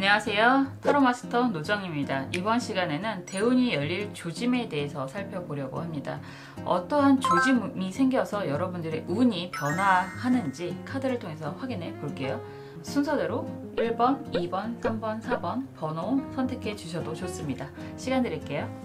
안녕하세요. 타로마스터 노정입니다. 이번 시간에는 대운이 열릴 조짐에 대해서 살펴보려고 합니다. 어떠한 조짐이 생겨서 여러분들의 운이 변화하는지 카드를 통해서 확인해 볼게요. 순서대로 1번, 2번, 3번, 4번 번호 선택해 주셔도 좋습니다. 시간 드릴게요.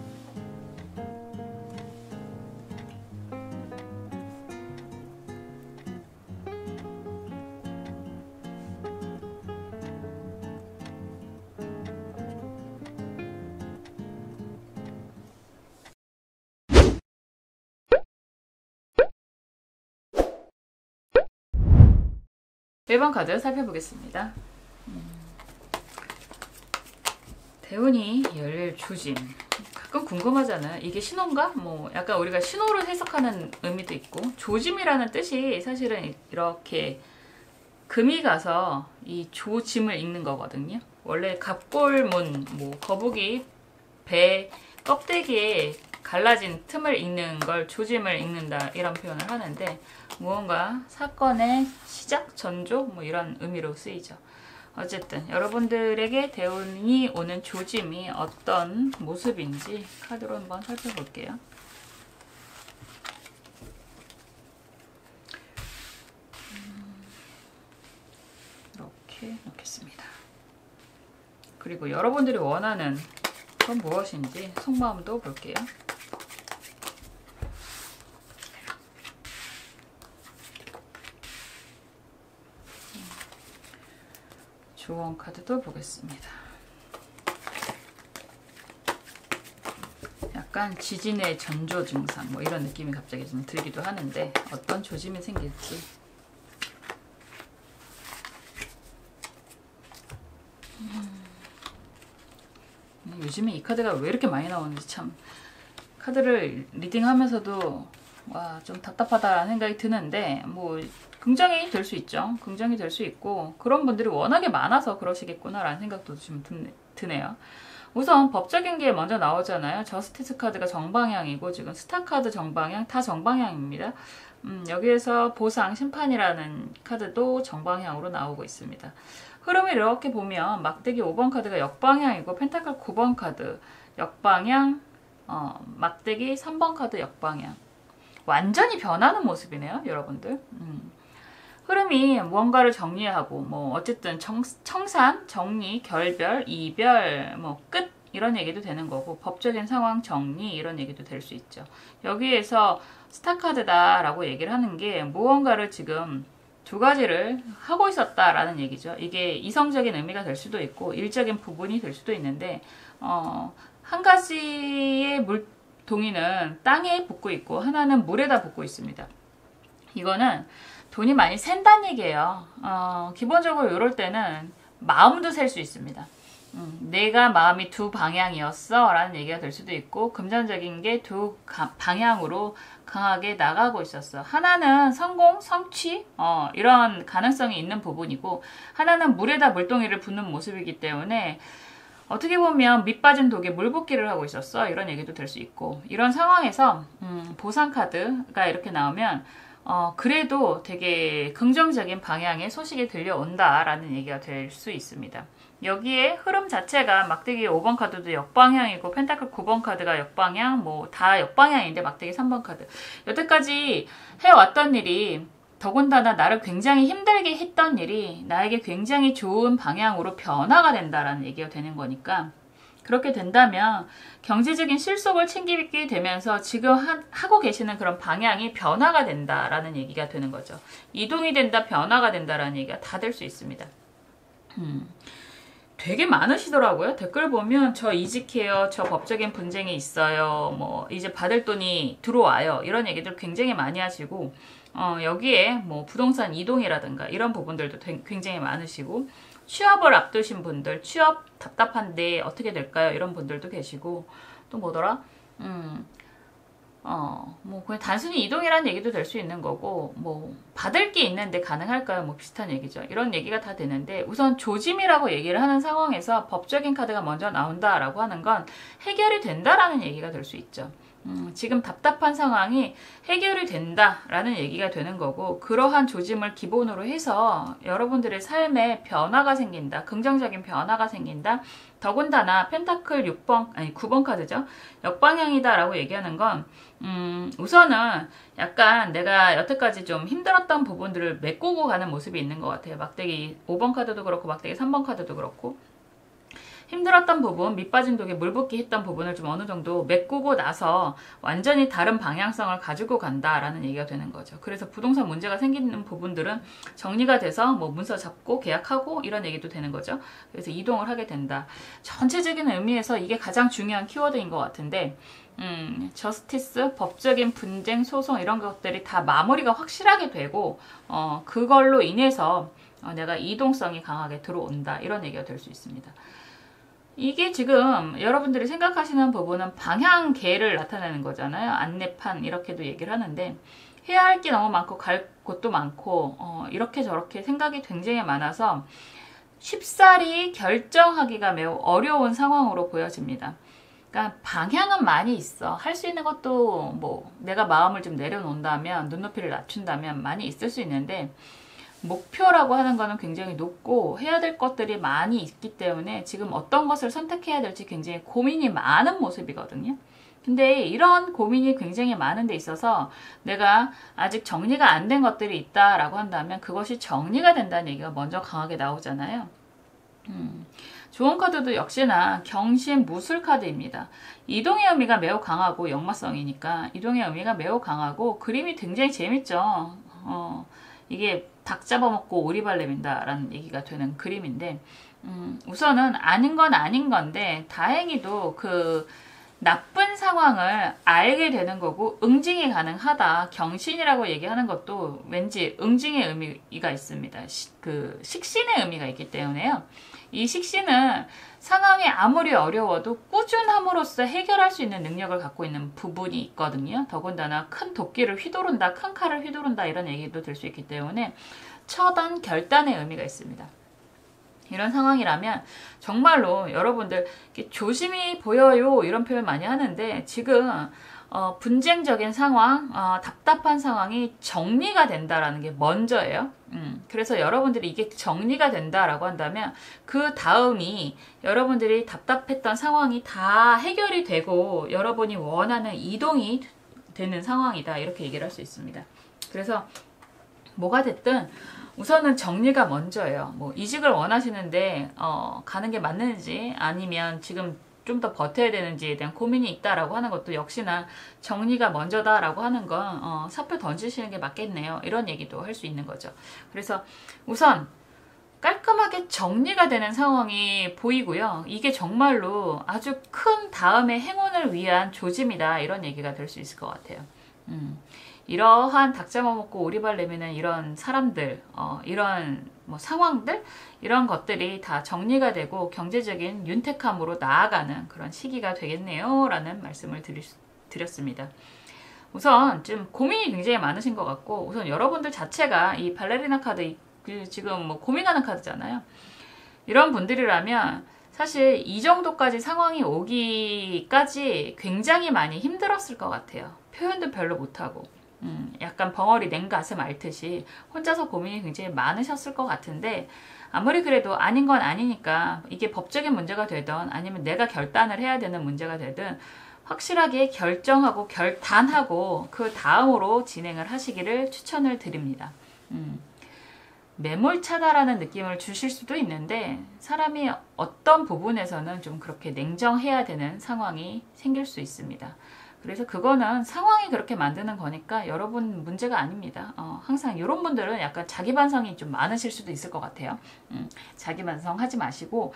일 번 카드 살펴보겠습니다. 대운이 열릴 조짐. 가끔 궁금하잖아요. 이게 신호인가? 뭐 약간 우리가 신호를 해석하는 의미도 있고, 조짐이라는 뜻이 사실은 이렇게 금이 가서 이 조짐을 읽는 거거든요. 원래 갑골문, 뭐 거북이 배 껍데기에 갈라진 틈을 읽는 걸 조짐을 읽는다 이런 표현을 하는데, 무언가 사건의 시작, 전조 뭐 이런 의미로 쓰이죠. 어쨌든 여러분들에게 대운이 오는 조짐이 어떤 모습인지 카드로 한번 살펴볼게요. 이렇게 놓겠습니다. 그리고 여러분들이 원하는 건 무엇인지 속마음도 볼게요. 조언 카드도 보겠습니다. 약간 지진의 전조 증상 뭐 이런 느낌이 갑자기 좀 들기도 하는데, 어떤 조짐이 생길지. 요즘에 이 카드가 왜 이렇게 많이 나오는지 참, 카드를 리딩하면서도 와, 좀 답답하다라는 생각이 드는데, 뭐 긍정이 될 수 있죠. 긍정이 될 수 있고, 그런 분들이 워낙에 많아서 그러시겠구나라는 생각도 좀 드네요. 우선 법적인 게 먼저 나오잖아요. 저스티스 카드가 정방향이고, 지금 스타 카드 정방향, 다 정방향입니다. 여기에서 보상, 심판이라는 카드도 정방향으로 나오고 있습니다. 흐름을 이렇게 보면 막대기 5번 카드가 역방향이고, 펜타클 9번 카드 역방향, 막대기 3번 카드 역방향. 완전히 변하는 모습이네요, 여러분들. 흐름이 무언가를 정리하고, 뭐 어쨌든 청산, 정리, 결별, 이별, 뭐 끝 이런 얘기도 되는 거고, 법적인 상황 정리 이런 얘기도 될 수 있죠. 여기에서 스타카드다라고 얘기를 하는 게 무언가를 지금 두 가지를 하고 있었다라는 얘기죠. 이게 이성적인 의미가 될 수도 있고 일적인 부분이 될 수도 있는데, 한 가지의 동이는 땅에 붙고 있고 하나는 물에다 붙고 있습니다. 이거는 돈이 많이 샌다는 얘기예요. 기본적으로 이럴 때는 마음도 셀 수 있습니다. 내가 마음이 두 방향이었어 라는 얘기가 될 수도 있고, 금전적인 게 두 방향으로 강하게 나가고 있었어. 하나는 성공, 성취 이런 가능성이 있는 부분이고, 하나는 물에다 물동이를 붓는 모습이기 때문에 어떻게 보면 밑 빠진 독에 물 붓기를 하고 있었어 이런 얘기도 될 수 있고, 이런 상황에서 보상 카드가 이렇게 나오면 그래도 되게 긍정적인 방향의 소식이 들려온다 라는 얘기가 될 수 있습니다. 여기에 흐름 자체가 막대기 5번 카드도 역방향이고, 펜타클 9번 카드가 역방향, 뭐 다 역방향인데 막대기 3번 카드, 여태까지 해왔던 일이, 더군다나 나를 굉장히 힘들게 했던 일이 나에게 굉장히 좋은 방향으로 변화가 된다라는 얘기가 되는 거니까, 그렇게 된다면 경제적인 실속을 챙기게 되면서 지금 하고 계시는 그런 방향이 변화가 된다라는 얘기가 되는 거죠. 이동이 된다, 변화가 된다라는 얘기가 다 될 수 있습니다. 되게 많으시더라고요. 댓글 보면 저 이직해요, 저 법적인 분쟁이 있어요, 뭐 이제 받을 돈이 들어와요, 이런 얘기들 굉장히 많이 하시고, 여기에 뭐 부동산 이동이라든가 이런 부분들도 굉장히 많으시고, 취업을 앞두신 분들, 취업 답답한데 어떻게 될까요? 이런 분들도 계시고, 또 뭐더라? 뭐 그냥 단순히 이동이라는 얘기도 될 수 있는 거고, 뭐 받을 게 있는데 가능할까요? 뭐 비슷한 얘기죠. 이런 얘기가 다 되는데, 우선 조짐이라고 얘기를 하는 상황에서 법적인 카드가 먼저 나온다라고 하는 건 해결이 된다라는 얘기가 될 수 있죠. 지금 답답한 상황이 해결이 된다라는 얘기가 되는 거고, 그러한 조짐을 기본으로 해서 여러분들의 삶에 변화가 생긴다, 긍정적인 변화가 생긴다. 더군다나 펜타클 6번, 아니 9번 카드죠. 역방향이다 라고 얘기하는 건 우선은 약간 내가 여태까지 좀 힘들었던 부분들을 메꾸고 가는 모습이 있는 것 같아요. 막대기 5번 카드도 그렇고 막대기 3번 카드도 그렇고, 힘들었던 부분, 밑빠진 독에 물 붓기 했던 부분을 좀 어느 정도 메꾸고 나서 완전히 다른 방향성을 가지고 간다라는 얘기가 되는 거죠. 그래서 부동산 문제가 생기는 부분들은 정리가 돼서 뭐 문서 잡고 계약하고 이런 얘기도 되는 거죠. 그래서 이동을 하게 된다. 전체적인 의미에서 이게 가장 중요한 키워드인 것 같은데, 저스티스, 법적인 분쟁, 소송 이런 것들이 다 마무리가 확실하게 되고, 그걸로 인해서 내가 이동성이 강하게 들어온다, 이런 얘기가 될 수 있습니다. 이게 지금 여러분들이 생각하시는 부분은 방향계를 나타내는 거잖아요. 안내판 이렇게도 얘기를 하는데, 해야 할 게 너무 많고 갈 곳도 많고 이렇게 저렇게 생각이 굉장히 많아서 쉽사리 결정하기가 매우 어려운 상황으로 보여집니다. 그러니까 방향은 많이 있어. 할 수 있는 것도 뭐 내가 마음을 좀 내려놓는다면, 눈높이를 낮춘다면 많이 있을 수 있는데, 목표라고 하는 거는 굉장히 높고 해야 될 것들이 많이 있기 때문에 지금 어떤 것을 선택해야 될지 굉장히 고민이 많은 모습이거든요. 근데 이런 고민이 굉장히 많은 데 있어서 내가 아직 정리가 안 된 것들이 있다라고 한다면 그것이 정리가 된다는 얘기가 먼저 강하게 나오잖아요. 좋은 카드도 역시나 경신 무술 카드입니다. 이동의 의미가 매우 강하고, 역마성이니까 이동의 의미가 매우 강하고 그림이 굉장히 재밌죠. 이게 닭 잡아먹고 오리발 내민다 라는 얘기가 되는 그림인데, 우선은 아닌 건 아닌 건데 다행히도 그 나쁜 상황을 알게 되는 거고 응징이 가능하다. 경신이라고 얘기하는 것도 왠지 응징의 의미가 있습니다. 그 식신의 의미가 있기 때문에요. 이 식신은 상황이 아무리 어려워도 꾸준함으로써 해결할 수 있는 능력을 갖고 있는 부분이 있거든요. 더군다나 큰 도끼를 휘두른다, 큰 칼을 휘두른다 이런 얘기도 될 수 있기 때문에 처단, 결단의 의미가 있습니다. 이런 상황이라면 정말로 여러분들 조심히 보여요 이런 표현 많이 하는데, 지금 분쟁적인 상황, 답답한 상황이 정리가 된다라는 게 먼저예요. 그래서 여러분들이 이게 정리가 된다라고 한다면 그 다음이 여러분들이 답답했던 상황이 다 해결이 되고 여러분이 원하는 이동이 되는 상황이다, 이렇게 얘기를 할 수 있습니다. 그래서 뭐가 됐든 우선은 정리가 먼저예요. 뭐 이직을 원하시는데 가는 게 맞는지, 아니면 지금 좀 더 버텨야 되는지에 대한 고민이 있다라고 하는 것도 역시나 정리가 먼저다라고 하는 건 사표 던지시는 게 맞겠네요. 이런 얘기도 할 수 있는 거죠. 그래서 우선 깔끔하게 정리가 되는 상황이 보이고요. 이게 정말로 아주 큰 다음의 행운을 위한 조짐이다, 이런 얘기가 될 수 있을 것 같아요. 이러한 닭 잡아먹고 오리발 내미는 이런 사람들, 이런 뭐 상황들, 이런 것들이 다 정리가 되고 경제적인 윤택함으로 나아가는 그런 시기가 되겠네요 라는 말씀을 드렸습니다. 우선 좀 고민이 굉장히 많으신 것 같고, 우선 여러분들 자체가 이 발레리나 카드 지금 뭐 고민하는 카드잖아요. 이런 분들이라면 사실 이 정도까지 상황이 오기까지 굉장히 많이 힘들었을 것 같아요. 표현도 별로 못하고 약간 벙어리 냉가슴 앓듯이 혼자서 고민이 굉장히 많으셨을 것 같은데, 아무리 그래도 아닌 건 아니니까 이게 법적인 문제가 되든 아니면 내가 결단을 해야 되는 문제가 되든 확실하게 결정하고 결단하고 그 다음으로 진행을 하시기를 추천을 드립니다. 매몰차다라는 느낌을 주실 수도 있는데, 사람이 어떤 부분에서는 좀 그렇게 냉정해야 되는 상황이 생길 수 있습니다. 그래서 그거는 상황이 그렇게 만드는 거니까 여러분 문제가 아닙니다. 항상 이런 분들은 약간 자기 반성이 좀 많으실 수도 있을 것 같아요. 자기 반성하지 마시고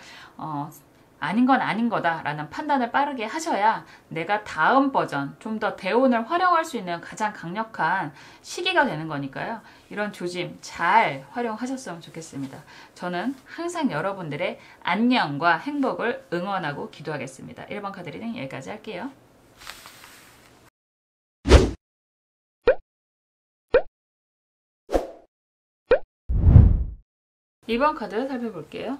아닌 건 아닌 거다라는 판단을 빠르게 하셔야 내가 다음 버전, 좀 더 대운을 활용할 수 있는 가장 강력한 시기가 되는 거니까요. 이런 조짐 잘 활용하셨으면 좋겠습니다. 저는 항상 여러분들의 안녕과 행복을 응원하고 기도하겠습니다. 1번 카드 리딩 여기까지 할게요. 2번 카드 살펴볼게요.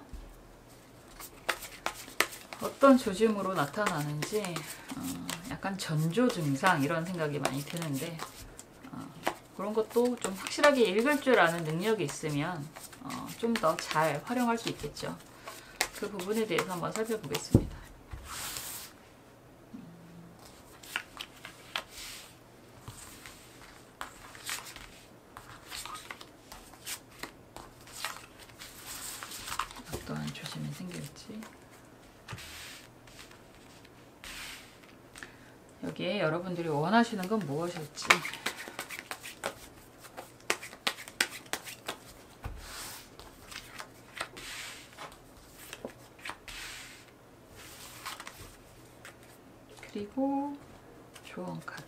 어떤 조짐으로 나타나는지 약간 전조 증상 이런 생각이 많이 드는데 그런 것도 좀 확실하게 읽을 줄 아는 능력이 있으면 좀 더 잘 활용할 수 있겠죠. 그 부분에 대해서 한번 살펴보겠습니다. 어떠한 조짐이 생길지. 여기에 여러분들이 원하시는 건 무엇일지. 그리고 조언 카드.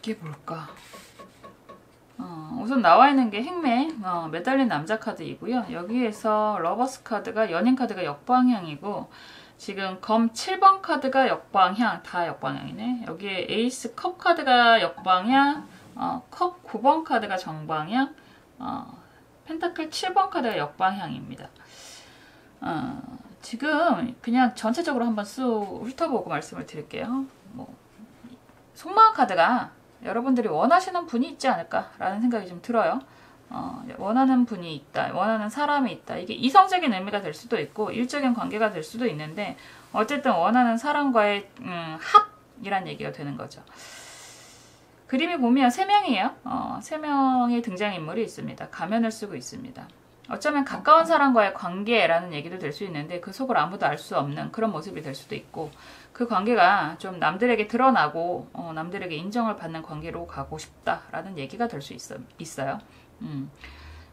이게 뭘까? 우선 나와 있는 게 행매, 매달린 남자 카드이고요. 여기에서 러버스 카드가, 연인 카드가 역방향이고, 지금 검 7번 카드가 역방향, 다 역방향이네. 여기에 에이스 컵 카드가 역방향, 컵 9번 카드가 정방향, 펜타클 7번 카드가 역방향입니다. 지금 그냥 전체적으로 한번 쑥 훑어보고 말씀을 드릴게요. 속마음 카드가 여러분들이 원하시는 분이 있지 않을까라는 생각이 좀 들어요. 원하는 분이 있다, 원하는 사람이 있다. 이게 이성적인 의미가 될 수도 있고 일적인 관계가 될 수도 있는데 어쨌든 원하는 사람과의 합이란 얘기가 되는 거죠. 그림이 보면 3명이에요. 3명의 등장인물이 있습니다. 가면을 쓰고 있습니다. 어쩌면 가까운 사람과의 관계라는 얘기도 될 수 있는데 그 속을 아무도 알 수 없는 그런 모습이 될 수도 있고 그 관계가 좀 남들에게 드러나고 남들에게 인정을 받는 관계로 가고 싶다라는 얘기가 될 수 있어요.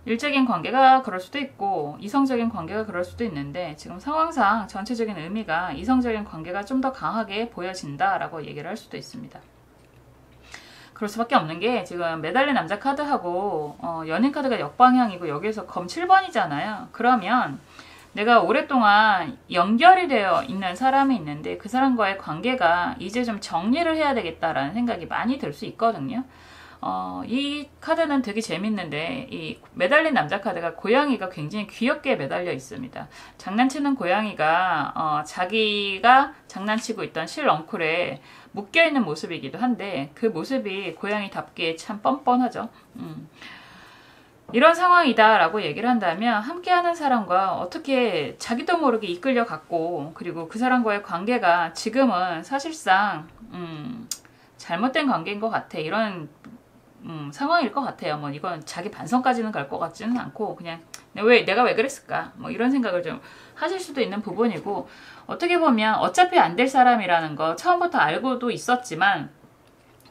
일적인 관계가 그럴 수도 있고 이성적인 관계가 그럴 수도 있는데 지금 상황상 전체적인 의미가 이성적인 관계가 좀 더 강하게 보여진다라고 얘기를 할 수도 있습니다. 그럴 수밖에 없는 게 지금 매달린 남자 카드하고 연인 카드가 역방향이고 여기에서 검 7번이잖아요. 그러면 내가 오랫동안 연결이 되어 있는 사람이 있는데 그 사람과의 관계가 이제 좀 정리를 해야 되겠다라는 생각이 많이 들 수 있거든요. 이 카드는 되게 재밌는데 이 매달린 남자 카드가 고양이가 굉장히 귀엽게 매달려 있습니다. 장난치는 고양이가 자기가 장난치고 있던 실렁쿨에 묶여있는 모습이기도 한데 그 모습이 고양이답게 참 뻔뻔하죠. 이런 상황이다 라고 얘기를 한다면 함께하는 사람과 어떻게 자기도 모르게 이끌려 갔고 그리고 그 사람과의 관계가 지금은 사실상 잘못된 관계인 것 같아. 이런 상황일 것 같아요. 이건 자기 반성까지는 갈 것 같지는 않고 그냥 내가 왜 그랬을까? 이런 생각을 좀 하실 수도 있는 부분이고 어떻게 보면 어차피 안 될 사람이라는 거 처음부터 알고도 있었지만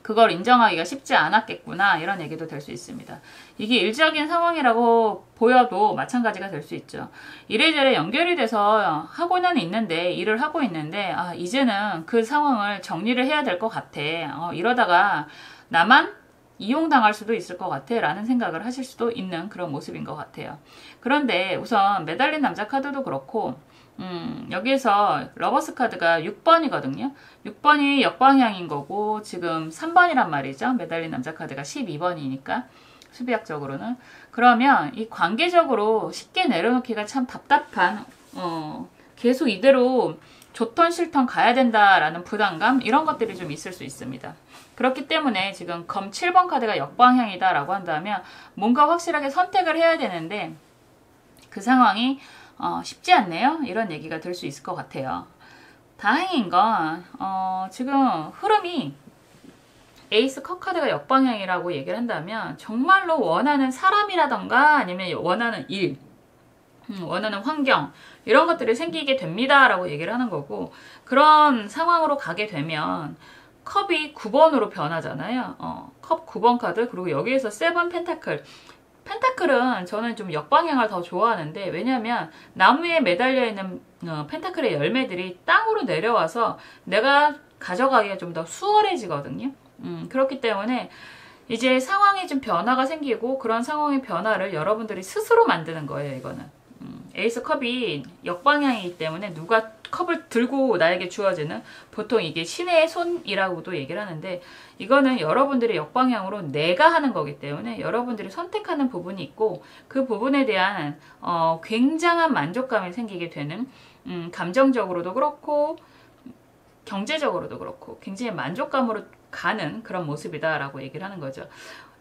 그걸 인정하기가 쉽지 않았겠구나 이런 얘기도 될 수 있습니다. 이게 일적인 상황이라고 보여도 마찬가지가 될 수 있죠. 이래저래 연결이 돼서 하고는 있는데 일을 하고 있는데 이제는 그 상황을 정리를 해야 될 것 같아. 이러다가 나만 이용당할 수도 있을 것 같아 라는 생각을 하실 수도 있는 그런 모습인 것 같아요. 그런데 우선 매달린 남자 카드도 그렇고 여기에서 러버스 카드가 6번이거든요. 6번이 역방향인 거고 지금 3번이란 말이죠. 매달린 남자 카드가 12번이니까 수비학적으로는. 그러면 이 관계적으로 쉽게 내려놓기가 참 답답한 계속 이대로 좋던 싫던 가야 된다라는 부담감 이런 것들이 좀 있을 수 있습니다. 그렇기 때문에 지금 검 7번 카드가 역방향이다 라고 한다면 뭔가 확실하게 선택을 해야 되는데 그 상황이 쉽지 않네요. 이런 얘기가 될 수 있을 것 같아요. 다행인 건 지금 흐름이 에이스 컵 카드가 역방향이라고 얘기를 한다면 정말로 원하는 사람이라던가 아니면 원하는 일, 원하는 환경 이런 것들이 생기게 됩니다 라고 얘기를 하는 거고 그런 상황으로 가게 되면 컵이 9번으로 변하잖아요. 컵 9번 카드 그리고 여기에서 7 펜타클 펜타클은 저는 좀 역방향을 더 좋아하는데 왜냐하면 나무에 매달려 있는 펜타클의 열매들이 땅으로 내려와서 내가 가져가기가 좀 더 수월해지거든요. 그렇기 때문에 이제 상황에 좀 변화가 생기고 그런 상황의 변화를 여러분들이 스스로 만드는 거예요. 이거는 에이스 컵이 역방향이기 때문에 누가 컵을 들고 나에게 주어지는, 보통 이게 신의 손이라고도 얘기를 하는데, 이거는 여러분들이 역방향으로 내가 하는 거기 때문에 여러분들이 선택하는 부분이 있고, 그 부분에 대한 굉장한 만족감이 생기게 되는, 감정적으로도 그렇고 경제적으로도 그렇고 굉장히 만족감으로 가는 그런 모습이다라고 얘기를 하는 거죠.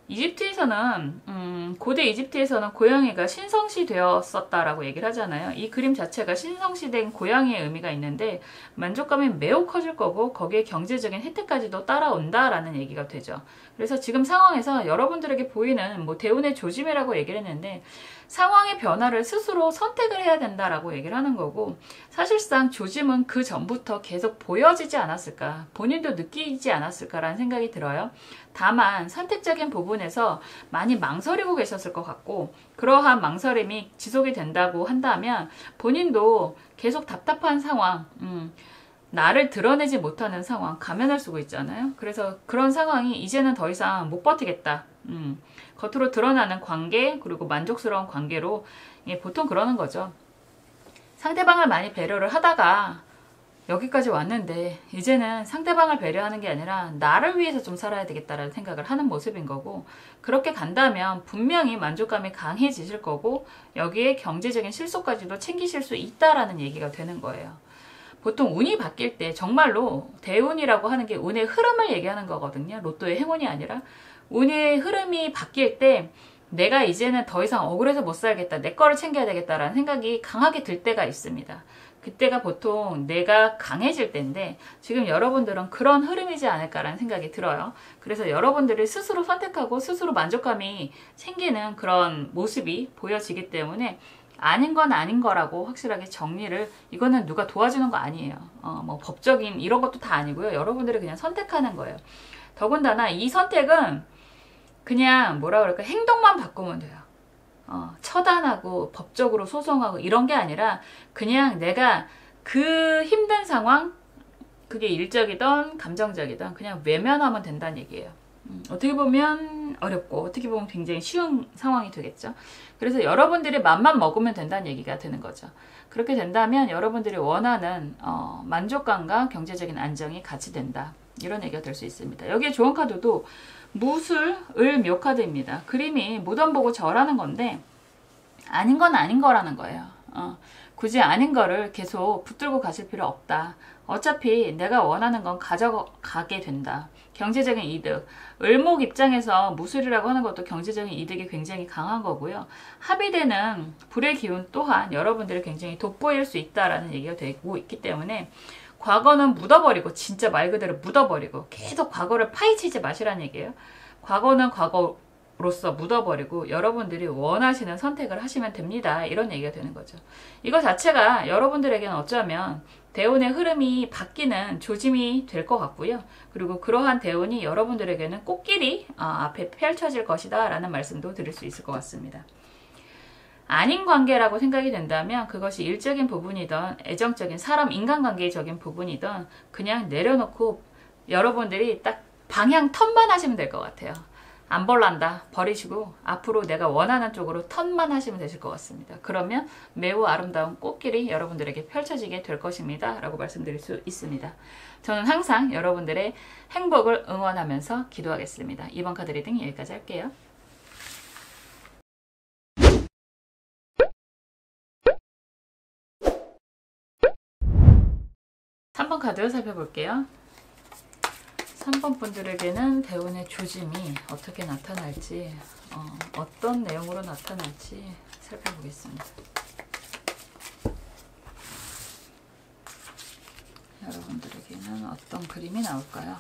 이집트에서는 고대 이집트에서는 고양이가 신성시 되었었다라고 얘기를 하잖아요. 이 그림 자체가 신성시된 고양이의 의미가 있는데 만족감이 매우 커질 거고 거기에 경제적인 혜택까지도 따라온다라는 얘기가 되죠. 그래서 지금 상황에서 여러분들에게 보이는 뭐 대운의 조짐이라고 얘기를 했는데, 상황의 변화를 스스로 선택을 해야 된다라고 얘기를 하는 거고, 사실상 조짐은 그 전부터 계속 보여지지 않았을까, 본인도 느끼지 않았을까라는 생각이 들어요. 다만 선택적인 부분에서 많이 망설이고 계셨을 것 같고, 그러한 망설임이 지속이 된다고 한다면 본인도 계속 답답한 상황, 나를 드러내지 못하는 상황, 가면을 쓰고 있잖아요. 그래서 그런 상황이 이제는 더 이상 못 버티겠다. 겉으로 드러나는 관계, 그리고 만족스러운 관계로, 예, 보통 그러는 거죠. 상대방을 많이 배려를 하다가 여기까지 왔는데 이제는 상대방을 배려하는 게 아니라 나를 위해서 좀 살아야 되겠다라는 생각을 하는 모습인 거고, 그렇게 간다면 분명히 만족감이 강해지실 거고 여기에 경제적인 실속까지도 챙기실 수 있다라는 얘기가 되는 거예요. 보통 운이 바뀔 때 정말로 대운이라고 하는 게 운의 흐름을 얘기하는 거거든요. 로또의 행운이 아니라 운의 흐름이 바뀔 때 내가 이제는 더 이상 억울해서 못 살겠다, 내 거를 챙겨야 되겠다라는 생각이 강하게 들 때가 있습니다. 그때가 보통 내가 강해질 때인데 지금 여러분들은 그런 흐름이지 않을까라는 생각이 들어요. 그래서 여러분들이 스스로 선택하고 스스로 만족감이 생기는 그런 모습이 보여지기 때문에 아닌 건 아닌 거라고 확실하게 정리를, 이거는 누가 도와주는 거 아니에요. 뭐 법적인 이런 것도 다 아니고요. 여러분들이 그냥 선택하는 거예요. 더군다나 이 선택은 그냥 뭐라 그럴까, 행동만 바꾸면 돼요. 처단하고 법적으로 소송하고 이런 게 아니라 그냥 내가 그 힘든 상황, 그게 일적이든 감정적이든 그냥 외면하면 된다는 얘기예요. 어떻게 보면 어렵고 어떻게 보면 굉장히 쉬운 상황이 되겠죠. 그래서 여러분들이 맘만 먹으면 된다는 얘기가 되는 거죠. 그렇게 된다면 여러분들이 원하는 만족감과 경제적인 안정이 같이 된다, 이런 얘기가 될 수 있습니다. 여기에 좋은 카드도 무술, 을, 묘 카드입니다. 그림이 무덤 보고 절하는 건데 아닌 건 아닌 거라는 거예요. 굳이 아닌 거를 계속 붙들고 가실 필요 없다. 어차피 내가 원하는 건 가져가게 된다. 경제적인 이득. 을목 입장에서 무술이라고 하는 것도 경제적인 이득이 굉장히 강한 거고요. 합의되는 불의 기운 또한 여러분들이 굉장히 돋보일 수 있다라는 얘기가 되고 있기 때문에 과거는 묻어버리고, 진짜 말 그대로 묻어버리고 계속 과거를 파헤치지 마시라는 얘기예요. 과거는 과거로서 묻어버리고 여러분들이 원하시는 선택을 하시면 됩니다. 이런 얘기가 되는 거죠. 이거 자체가 여러분들에게는 어쩌면 대운의 흐름이 바뀌는 조짐이 될 것 같고요. 그리고 그러한 대운이 여러분들에게는 꽃길이 앞에 펼쳐질 것이다 라는 말씀도 드릴 수 있을 것 같습니다. 아닌 관계라고 생각이 된다면 그것이 일적인 부분이든 애정적인 사람 인간관계적인 부분이든 그냥 내려놓고 여러분들이 딱 방향 턴만 하시면 될 것 같아요. 안 벌란다 버리시고 앞으로 내가 원하는 쪽으로 턴만 하시면 되실 것 같습니다. 그러면 매우 아름다운 꽃길이 여러분들에게 펼쳐지게 될 것입니다 라고 말씀드릴 수 있습니다. 저는 항상 여러분들의 행복을 응원하면서 기도하겠습니다. 이번 카드 리딩 여기까지 할게요. 삼 번 카드 살펴볼게요. 3번 분들에게는 대운의 조짐이 어떻게 나타날지, 어떤 내용으로 나타날지 살펴보겠습니다. 여러분들에게는 어떤 그림이 나올까요?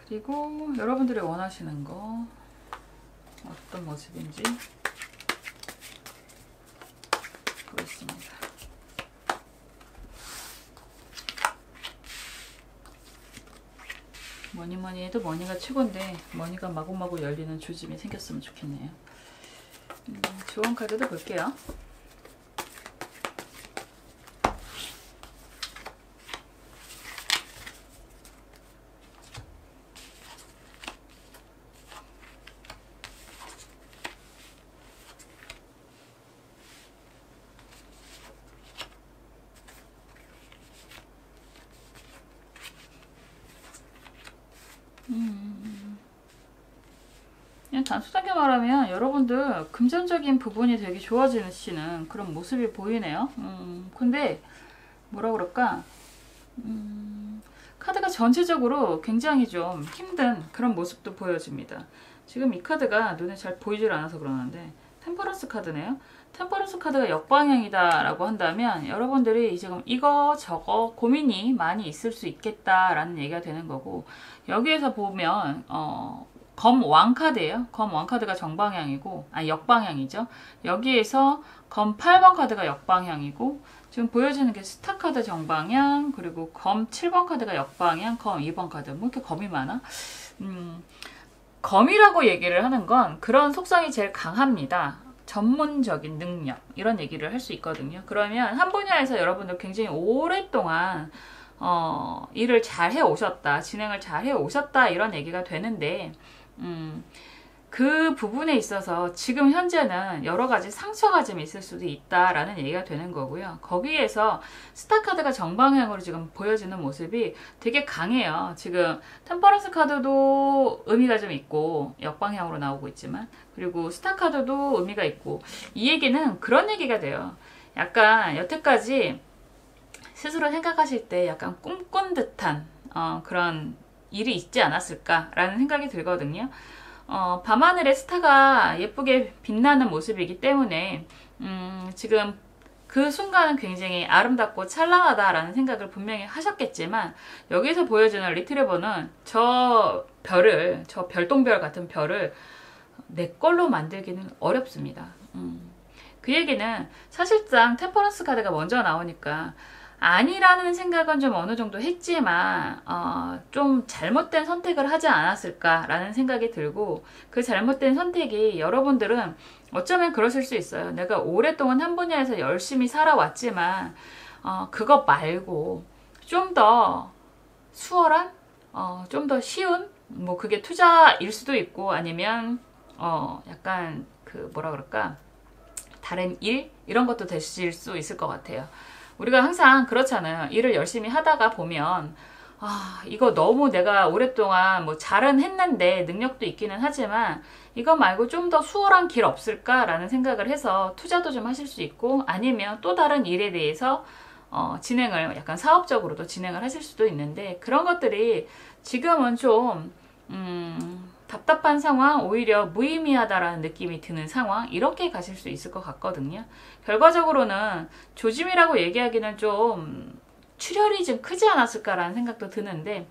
그리고 여러분들이 원하시는 거 어떤 모습인지 보겠습니다. 뭐니 뭐니 해도 머니가 최고인데 머니가 마구마구 열리는 조짐이 생겼으면 좋겠네요. 좋은 카드도 볼게요. 그냥 단순하게 말하면 여러분들 금전적인 부분이 되게 좋아지시는 그런 모습이 보이네요. 근데 뭐라 그럴까, 카드가 전체적으로 굉장히 좀 힘든 그런 모습도 보여집니다. 지금 이 카드가 눈에 잘 보이질 않아서 그러는데 템퍼런스 카드네요. 템퍼런스 카드가 역방향이다 라고 한다면 여러분들이 지금 이거 저거 고민이 많이 있을 수 있겠다라는 얘기가 되는 거고, 여기에서 보면 검 왕 카드예요. 검 왕 카드가 정방향이고, 역방향이죠. 여기에서 검 8번 카드가 역방향이고, 지금 보여지는 게 스타 카드 정방향, 그리고 검 7번 카드가 역방향, 검 2번 카드. 뭐 이렇게 검이 많아? 검이라고 얘기를 하는 건 그런 속성이 제일 강합니다. 전문적인 능력, 이런 얘기를 할 수 있거든요. 그러면 한 분야에서 여러분들 굉장히 오랫동안 일을 잘 해오셨다, 진행을 잘 해오셨다, 이런 얘기가 되는데, 그 부분에 있어서 지금 현재는 여러 가지 상처가 좀 있을 수도 있다라는 얘기가 되는 거고요. 거기에서 스타 카드가 정방향으로 지금 보여지는 모습이 되게 강해요. 지금 템퍼런스 카드도 의미가 좀 있고 역방향으로 나오고 있지만, 그리고 스타 카드도 의미가 있고, 이 얘기는 그런 얘기가 돼요. 약간 여태까지 스스로 생각하실 때 약간 꿈꾼 듯한 그런 일이 있지 않았을까라는 생각이 들거든요. 밤하늘에 스타가 예쁘게 빛나는 모습이기 때문에 지금 그 순간은 굉장히 아름답고 찬란하다라는 생각을 분명히 하셨겠지만, 여기서 보여주는 리트리버는 저 별을, 저 별똥별 같은 별을 내 걸로 만들기는 어렵습니다. 그 얘기는 사실상 템퍼런스 카드가 먼저 나오니까 아니라는 생각은 좀 어느 정도 했지만 좀 잘못된 선택을 하지 않았을까라는 생각이 들고, 그 잘못된 선택이 여러분들은 어쩌면 그러실 수 있어요. 내가 오랫동안 한 분야에서 열심히 살아왔지만 그것 말고 좀 더 수월한, 좀 더 쉬운, 뭐 그게 투자일 수도 있고, 아니면 약간 그 뭐라 그럴까, 다른 일? 이런 것도 되실 수 있을 것 같아요. 우리가 항상 그렇잖아요. 일을 열심히 하다가 보면 이거 너무 내가 오랫동안 뭐 잘은 했는데 능력도 있기는 하지만 이거 말고 좀 더 수월한 길 없을까라는 생각을 해서 투자도 좀 하실 수 있고, 아니면 또 다른 일에 대해서 진행을 약간 사업적으로도 진행을 하실 수도 있는데, 그런 것들이 지금은 좀 답답한 상황, 오히려 무의미하다라는 느낌이 드는 상황, 이렇게 가실 수 있을 것 같거든요. 결과적으로는 조짐이라고 얘기하기는 좀 출혈이 좀 크지 않았을까라는 생각도 드는데,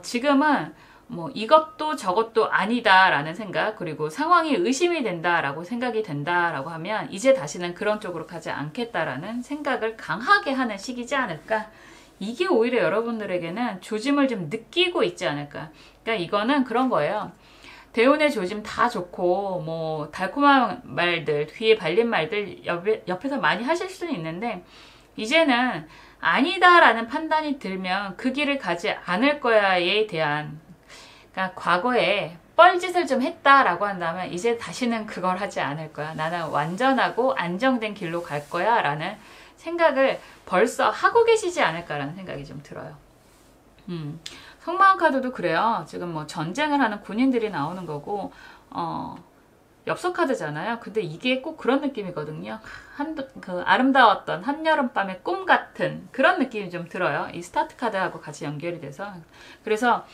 지금은 뭐 이것도 저것도 아니다라는 생각, 그리고 상황이 의심이 된다라고 생각이 된다라고 하면 이제 다시는 그런 쪽으로 가지 않겠다라는 생각을 강하게 하는 시기지 않을까. 이게 오히려 여러분들에게는 조짐을 좀 느끼고 있지 않을까. 그러니까 이거는 그런 거예요. 대운의 조짐 다 좋고 뭐 달콤한 말들, 귀에 발린 말들 옆에서 많이 하실 수는 있는데, 이제는 아니다라는 판단이 들면 그 길을 가지 않을 거야에 대한, 그러니까 과거에 뻘짓을 좀 했다라고 한다면 이제 다시는 그걸 하지 않을 거야. 나는 완전하고 안정된 길로 갈 거야 라는 생각을 벌써 하고 계시지 않을까라는 생각이 좀 들어요. 속마음 카드도 그래요. 지금 뭐 전쟁을 하는 군인들이 나오는 거고, 엽서 카드잖아요. 근데 이게 꼭 그런 느낌이거든요. 그 아름다웠던 한여름밤의 꿈 같은 그런 느낌이 좀 들어요. 이 스타트 카드하고 같이 연결이 돼서. 그래서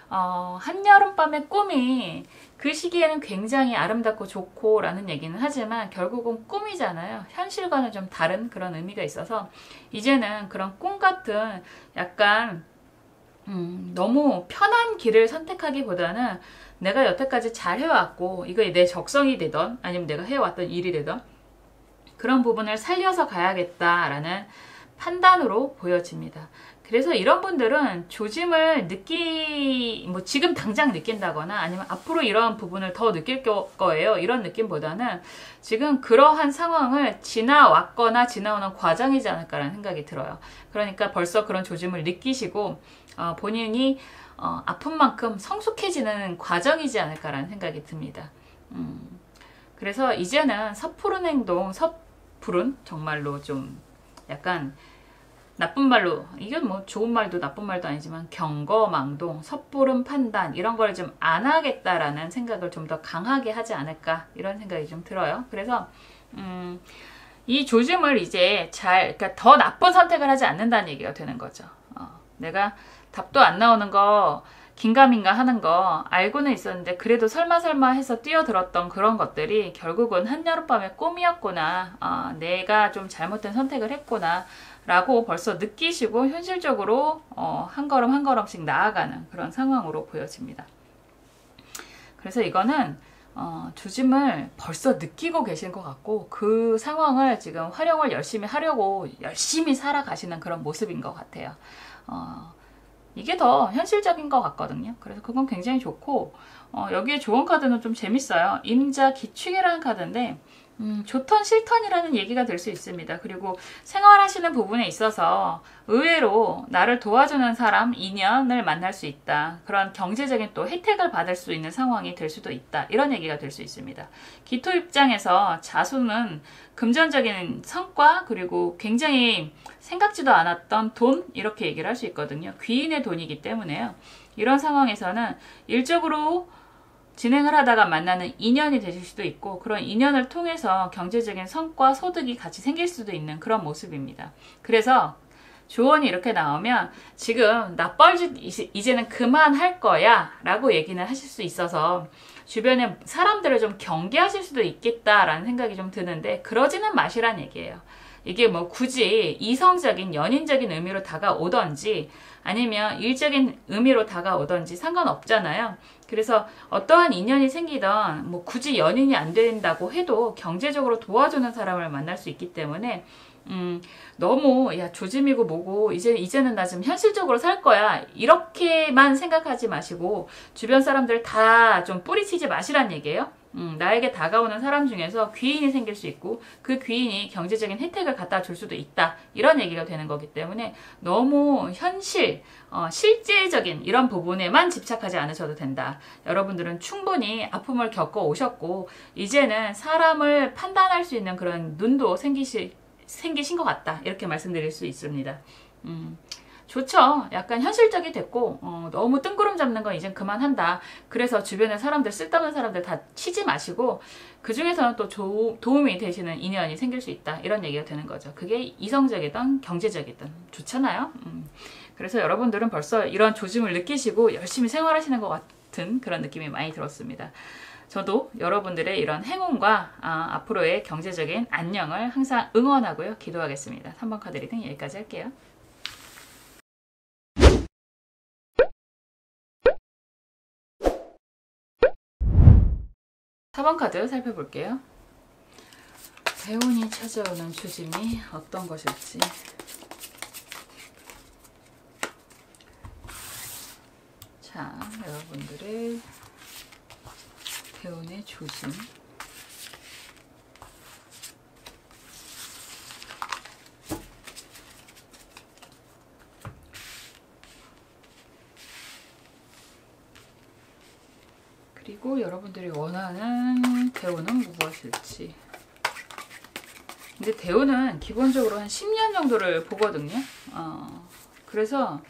한여름밤의 꿈이 그 시기에는 굉장히 아름답고 좋고 라는 얘기는 하지만 결국은 꿈이잖아요. 현실과는 좀 다른 그런 의미가 있어서 이제는 그런 꿈 같은 약간 너무 편한 길을 선택하기보다는 내가 여태까지 잘 해왔고 이거에 내 적성이 되던 아니면 내가 해왔던 일이 되던 그런 부분을 살려서 가야겠다라는 판단으로 보여집니다. 그래서 이런 분들은 조짐을 뭐 지금 당장 느낀다거나 아니면 앞으로 이런 부분을 더 느낄 거예요. 이런 느낌보다는 지금 그러한 상황을 지나왔거나 지나오는 과정이지 않을까라는 생각이 들어요. 그러니까 벌써 그런 조짐을 느끼시고 본인이 아픈 만큼 성숙해지는 과정이지 않을까라는 생각이 듭니다. 그래서 이제는 섣부른 행동, 섣부른 정말로 좀 약간 나쁜 말로, 이건 뭐 좋은 말도 나쁜 말도 아니지만 경거망동, 섣부른 판단 이런 걸 좀 안 하겠다라는 생각을 좀 더 강하게 하지 않을까 이런 생각이 좀 들어요. 그래서 이 조짐을 이제 그러니까 더 나쁜 선택을 하지 않는다는 얘기가 되는 거죠. 내가 답도 안 나오는 거 긴가민가 하는 거 알고는 있었는데 그래도 설마 해서 뛰어들었던 그런 것들이 결국은 한여름밤의 꿈이었구나. 내가 좀 잘못된 선택을 했구나 라고 벌써 느끼시고 현실적으로 한 걸음 한 걸음씩 나아가는 그런 상황으로 보여집니다. 그래서 이거는 조짐을 벌써 느끼고 계신 것 같고 그 상황을 지금 활용을 열심히 하려고 열심히 살아가시는 그런 모습인 것 같아요. 이게 더 현실적인 것 같거든요. 그래서 그건 굉장히 좋고 여기에 좋은 카드는 좀 재밌어요. 임자 기축이라는 카드인데 좋던 싫던이라는 얘기가 될 수 있습니다. 그리고 생활하시는 부분에 있어서 의외로 나를 도와주는 사람, 인연을 만날 수 있다. 그런 경제적인 또 혜택을 받을 수 있는 상황이 될 수도 있다. 이런 얘기가 될 수 있습니다. 기토 입장에서 자수는 금전적인 성과 그리고 굉장히 생각지도 않았던 돈 이렇게 얘기를 할 수 있거든요. 귀인의 돈이기 때문에요. 이런 상황에서는 일적으로 진행을 하다가 만나는 인연이 되실 수도 있고 그런 인연을 통해서 경제적인 성과, 소득이 같이 생길 수도 있는 그런 모습입니다. 그래서 조언이 이렇게 나오면 지금 납벌짓 이제는 그만할 거야 라고 얘기는 하실 수 있어서 주변에 사람들을 좀 경계하실 수도 있겠다라는 생각이 좀 드는데 그러지는 마시란 얘기예요. 이게 뭐 굳이 이성적인 연인적인 의미로 다가오던지 아니면 일적인 의미로 다가오던지 상관없잖아요. 그래서 어떠한 인연이 생기던 뭐 굳이 연인이 안 된다고 해도 경제적으로 도와주는 사람을 만날 수 있기 때문에 너무 야 조짐이고 뭐고 이제는 나 지금 현실적으로 살 거야 이렇게만 생각하지 마시고 주변 사람들 다 좀 뿌리치지 마시란 얘기예요. 나에게 다가오는 사람 중에서 귀인이 생길 수 있고 그 귀인이 경제적인 혜택을 갖다 줄 수도 있다 이런 얘기가 되는 거기 때문에 너무 실제적인 이런 부분에만 집착하지 않으셔도 된다. 여러분들은 충분히 아픔을 겪어 오셨고 이제는 사람을 판단할 수 있는 그런 눈도 생기신 것 같다 이렇게 말씀드릴 수 있습니다. 좋죠. 약간 현실적이 됐고 너무 뜬구름 잡는 건 이젠 그만한다. 그래서 주변에 사람들 쓸데없는 사람들 다 치지 마시고 그 중에서는 또 도움이 되시는 인연이 생길 수 있다. 이런 얘기가 되는 거죠. 그게 이성적이든 경제적이든 좋잖아요. 그래서 여러분들은 벌써 이런 조짐을 느끼시고 열심히 생활하시는 것 같은 그런 느낌이 많이 들었습니다. 저도 여러분들의 이런 행운과 앞으로의 경제적인 안녕을 항상 응원하고요. 기도하겠습니다. 3번 카드 리딩 여기까지 할게요. 4번 카드 살펴볼게요. 대운이 찾아오는 조짐이 어떤 것일지. 자, 여러분들의 대운의 조짐. 그리고 여러분들이 원하는 대운은 무엇일지. 근데 대운은 기본적으로 한 10년 정도를 보거든요. 그래서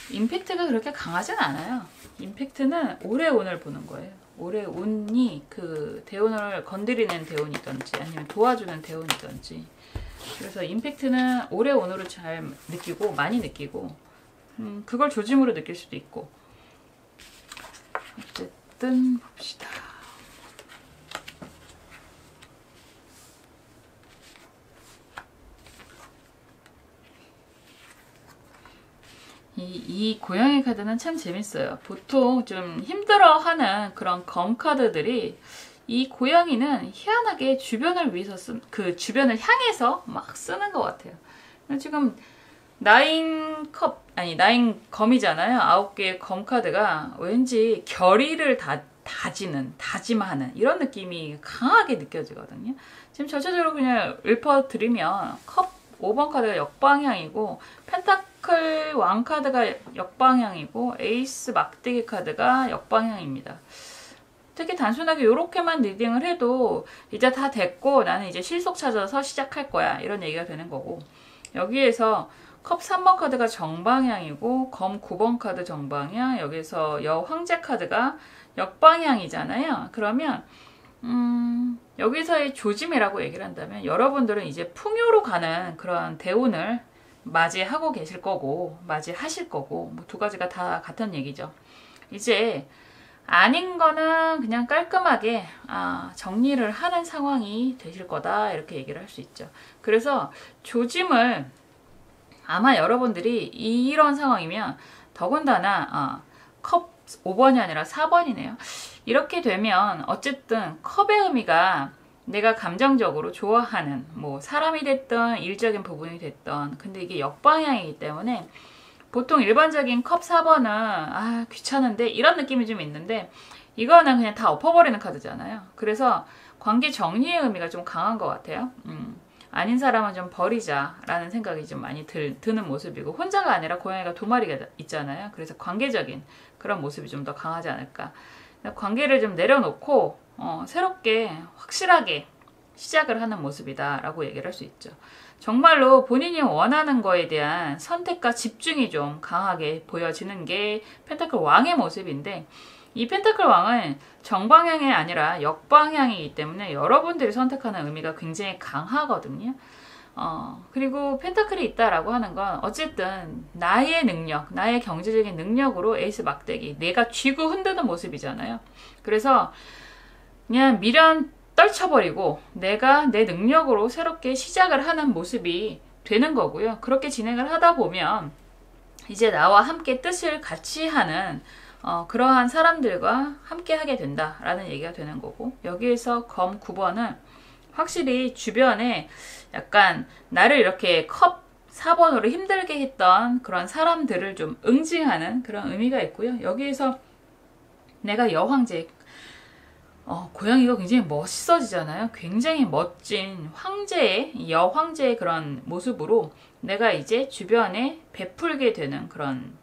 임팩트가 그렇게 강하진 않아요. 임팩트는 올해 운을 보는 거예요. 올해 운이 그 대운을 건드리는 대운이든지 아니면 도와주는 대운이든지. 그래서 임팩트는 올해 운으로 잘 느끼고 많이 느끼고 그걸 조짐으로 느낄 수도 있고. 어쨌든 봅시다. 이 고양이 카드는 참 재밌어요. 보통 좀 힘들어하는 그런 검 카드들이 이 고양이는 희한하게 주변을 위해서 주변을 향해서 막 쓰는 것 같아요. 지금 나인 컵, 아니 나인 검이잖아요. 9개의 검 카드가 왠지 결의를 다짐하는 이런 느낌이 강하게 느껴지거든요. 지금 전체적으로 그냥 읊어드리면 컵 5번 카드가 역방향이고, 펜타클 왕 카드가 역방향이고, 에이스 막대기 카드가 역방향입니다. 되게 단순하게 이렇게만 리딩을 해도 이제 다 됐고 나는 이제 실속 찾아서 시작할 거야, 이런 얘기가 되는 거고, 여기에서 컵 3번 카드가 정방향이고 검 9번 카드 정방향, 여기서 여황제 카드가 역방향이잖아요. 그러면 여기서의 조짐이라고 얘기를 한다면 여러분들은 이제 풍요로 가는 그런 대운을 맞이하고 계실 거고 맞이하실 거고, 뭐 두 가지가 다 같은 얘기죠. 이제 아닌 거는 그냥 깔끔하게 정리를 하는 상황이 되실 거다, 이렇게 얘기를 할 수 있죠. 그래서 조짐을 아마 여러분들이 이런 상황이면, 더군다나 컵 5번이 아니라 4번이네요. 이렇게 되면 어쨌든 컵의 의미가 내가 감정적으로 좋아하는 뭐 사람이 됐던 일적인 부분이 됐던, 근데 이게 역방향이기 때문에 보통 일반적인 컵 4번은 귀찮은데 이런 느낌이 좀 있는데, 이거는 그냥 다 엎어버리는 카드잖아요. 그래서 관계 정리의 의미가 좀 강한 것 같아요. 아닌 사람은 좀 버리자라는 생각이 좀 많이 드는 모습이고, 혼자가 아니라 고양이가 두 마리가 있잖아요. 그래서 관계적인 그런 모습이 좀 더 강하지 않을까. 관계를 좀 내려놓고 새롭게 확실하게 시작을 하는 모습이다 라고 얘기를 할 수 있죠. 정말로 본인이 원하는 거에 대한 선택과 집중이 좀 강하게 보여지는 게 펜타클 왕의 모습인데, 이 펜타클 왕은 정방향이 아니라 역방향이기 때문에 여러분들이 선택하는 의미가 굉장히 강하거든요. 그리고 펜타클이 있다라고 하는 건 어쨌든 나의 능력, 나의 경제적인 능력으로 에이스 막대기, 내가 쥐고 흔드는 모습이잖아요. 그래서 그냥 미련 떨쳐버리고 내가 내 능력으로 새롭게 시작을 하는 모습이 되는 거고요. 그렇게 진행을 하다 보면 이제 나와 함께 뜻을 같이 하는 그러한 사람들과 함께 하게 된다라는 얘기가 되는 거고, 여기에서 검 9번은 확실히 주변에 약간 나를 이렇게 컵 4번으로 힘들게 했던 그런 사람들을 좀 응징하는 그런 의미가 있고요. 여기에서 내가 여황제, 고양이가 굉장히 멋있어지잖아요. 굉장히 멋진 황제의, 여황제의 그런 모습으로 내가 이제 주변에 베풀게 되는 그런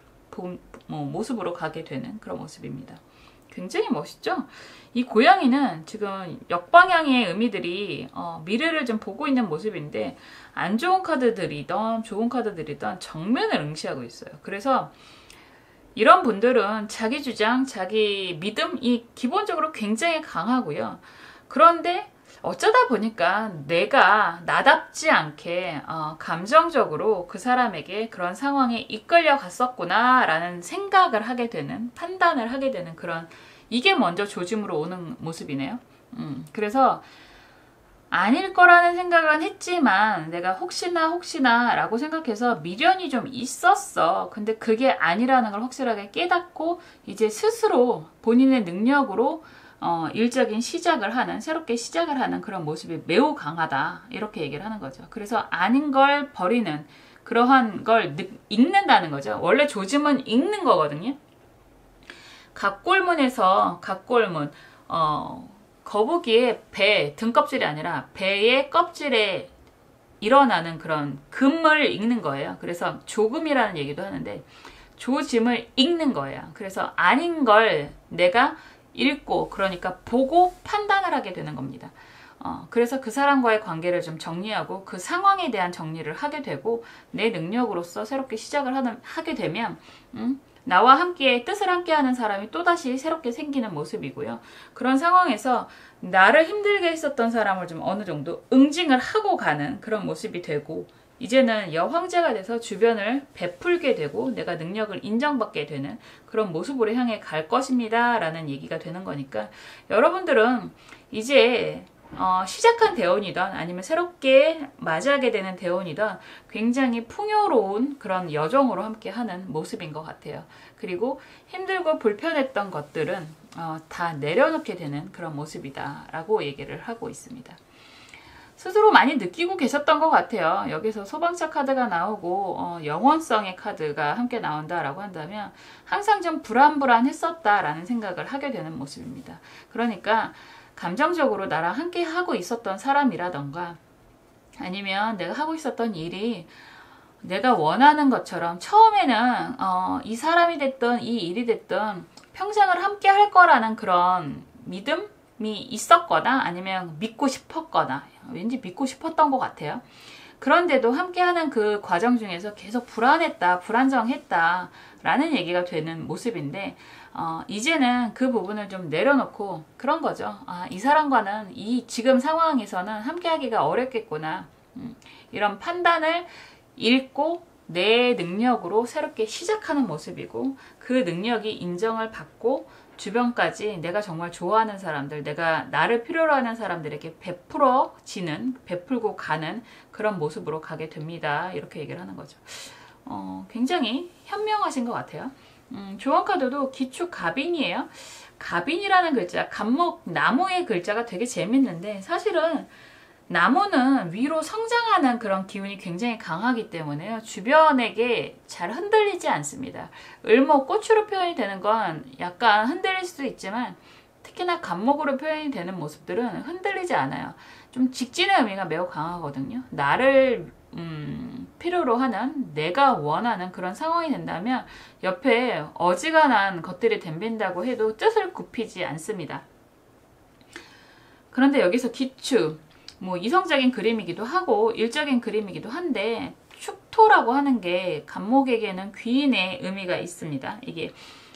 모습으로 가게 되는 그런 모습입니다. 굉장히 멋있죠? 이 고양이는 지금 역방향의 의미들이 미래를 좀 보고 있는 모습인데, 안 좋은 카드들이던 좋은 카드들이던 정면을 응시하고 있어요. 그래서 이런 분들은 자기 주장, 자기 믿음이 기본적으로 굉장히 강하고요. 그런데 어쩌다 보니까 내가 나답지 않게 감정적으로 그 사람에게 그런 상황에 이끌려 갔었구나 라는 생각을 하게 되는, 판단을 하게 되는 그런, 이게 먼저 조짐으로 오는 모습이네요. 그래서 아닐 거라는 생각은 했지만 내가 혹시나 라고 생각해서 미련이 좀 있었어. 근데 그게 아니라는 걸 확실하게 깨닫고 이제 스스로 본인의 능력으로 일적인 시작을 하는, 새롭게 시작을 하는 그런 모습이 매우 강하다, 이렇게 얘기를 하는 거죠. 그래서 아닌 걸 버리는, 그러한 걸 읽는다는 거죠. 원래 조짐은 읽는 거거든요. 갑골문에서, 갑골문, 거북이의 배, 등껍질이 아니라 배의 껍질에 일어나는 그런 금을 읽는 거예요. 그래서 조금이라는 얘기도 하는데 조짐을 읽는 거예요. 그래서 아닌 걸 내가 읽고, 그러니까 보고 판단을 하게 되는 겁니다. 그래서 그 사람과의 관계를 좀 정리하고 그 상황에 대한 정리를 하게 되고, 내 능력으로서 새롭게 시작을 하게 되면 나와 함께 뜻을 함께하는 사람이 또다시 새롭게 생기는 모습이고요. 그런 상황에서 나를 힘들게 했었던 사람을 좀 어느 정도 응징을 하고 가는 그런 모습이 되고, 이제는 여황제가 돼서 주변을 베풀게 되고 내가 능력을 인정받게 되는 그런 모습으로 향해 갈 것입니다 라는 얘기가 되는 거니까, 여러분들은 이제 시작한 대운이든 아니면 새롭게 맞이하게 되는 대운이든 굉장히 풍요로운 그런 여정으로 함께 하는 모습인 것 같아요. 그리고 힘들고 불편했던 것들은 다 내려놓게 되는 그런 모습이다 라고 얘기를 하고 있습니다. 스스로 많이 느끼고 계셨던 것 같아요. 여기서 소방차 카드가 나오고 영원성의 카드가 함께 나온다라고 한다면 항상 좀 불안불안했었다라는 생각을 하게 되는 모습입니다. 그러니까 감정적으로 나랑 함께 하고 있었던 사람이라던가 아니면 내가 하고 있었던 일이 내가 원하는 것처럼 처음에는 이 사람이 됐든 이 일이 됐든 평생을 함께 할 거라는 그런 믿음이 있었거나 아니면 믿고 싶었거나 왠지 믿고 싶었던 것 같아요. 그런데도 함께하는 그 과정 중에서 계속 불안했다, 불안정했다 라는 얘기가 되는 모습인데 이제는 그 부분을 좀 내려놓고 그런 거죠. 이 사람과는 이 지금 상황에서는 함께하기가 어렵겠구나. 이런 판단을 읽고 내 능력으로 새롭게 시작하는 모습이고 그 능력이 인정을 받고 주변까지 내가 정말 좋아하는 사람들, 내가 나를 필요로 하는 사람들에게 베풀고 가는 그런 모습으로 가게 됩니다. 이렇게 얘기를 하는 거죠. 굉장히 현명하신 것 같아요. 조언 카드도 기축 가빈이에요. 가빈이라는 글자, 갑목 나무의 글자가 되게 재밌는데 사실은 나무는 위로 성장하는 그런 기운이 굉장히 강하기 때문에요. 주변에게 잘 흔들리지 않습니다. 을목, 꽃으로 표현이 되는 건 약간 흔들릴 수도 있지만 특히나 갑목으로 표현이 되는 모습들은 흔들리지 않아요. 좀 직진의 의미가 매우 강하거든요. 나를 필요로 하는 내가 원하는 그런 상황이 된다면 옆에 어지간한 것들이 덤빈다고 해도 뜻을 굽히지 않습니다. 그런데 여기서 기축 뭐 이성적인 그림이기도 하고 일적인 그림이기도 한데 축토라고 하는 게 갑목에게는 귀인의 의미가 있습니다. 이게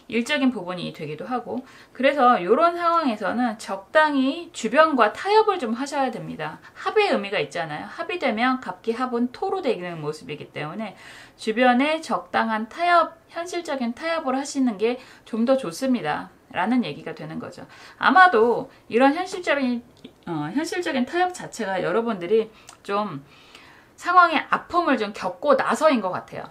일적인 부분이 되기도 하고 그래서 이런 상황에서는 적당히 주변과 타협을 좀 하셔야 됩니다. 합의 의미가 있잖아요. 합이 되면 갑기합은 토로 되는 모습이기 때문에 주변에 적당한 타협, 현실적인 타협을 하시는 게 좀 더 좋습니다. 라는 얘기가 되는 거죠. 아마도 이런 현실적인 타협 자체가 여러분들이 좀 상황의 아픔을 좀 겪고 나서인 것 같아요.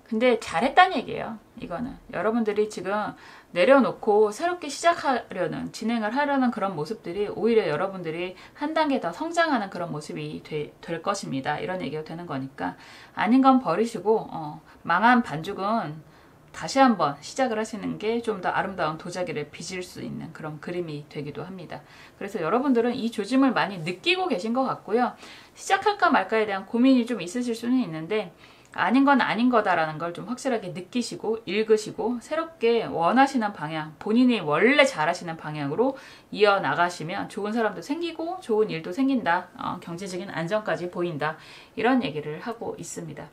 근데 잘했다는 얘기예요. 이거는 여러분들이 지금 내려놓고 새롭게 시작하려는 진행을 하려는 그런 모습들이 오히려 여러분들이 한 단계 더 성장하는 그런 모습이 될 것입니다. 이런 얘기가 되는 거니까 아닌 건 버리시고 망한 반죽은 다시 한번 시작을 하시는 게 좀 더 아름다운 도자기를 빚을 수 있는 그런 그림이 되기도 합니다. 그래서 여러분들은 이 조짐을 많이 느끼고 계신 것 같고요. 시작할까 말까에 대한 고민이 좀 있으실 수는 있는데 아닌 건 아닌 거다라는 걸 좀 확실하게 느끼시고 읽으시고 새롭게 원하시는 방향, 본인이 원래 잘하시는 방향으로 이어나가시면 좋은 사람도 생기고 좋은 일도 생긴다. 경제적인 안정까지 보인다. 이런 얘기를 하고 있습니다.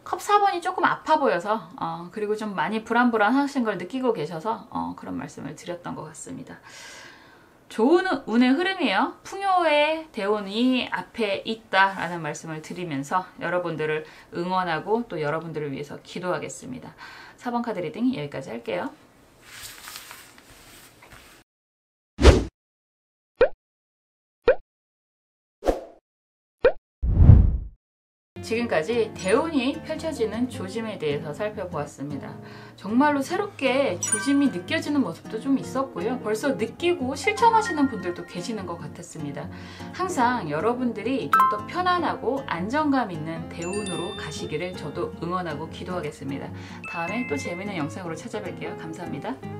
컵 4번이 조금 아파 보여서 그리고 좀 많이 불안불안하신 걸 느끼고 계셔서 그런 말씀을 드렸던 것 같습니다. 좋은 운의 흐름이에요. 풍요의 대운이 앞에 있다라는 말씀을 드리면서 여러분들을 응원하고 또 여러분들을 위해서 기도하겠습니다. 4번 카드 리딩 여기까지 할게요. 지금까지 대운이 펼쳐지는 조짐에 대해서 살펴보았습니다. 정말로 새롭게 조짐이 느껴지는 모습도 좀 있었고요. 벌써 느끼고 실천하시는 분들도 계시는 것 같았습니다. 항상 여러분들이 좀 더 편안하고 안정감 있는 대운으로 가시기를 저도 응원하고 기도하겠습니다. 다음에 또 재미있는 영상으로 찾아뵐게요. 감사합니다.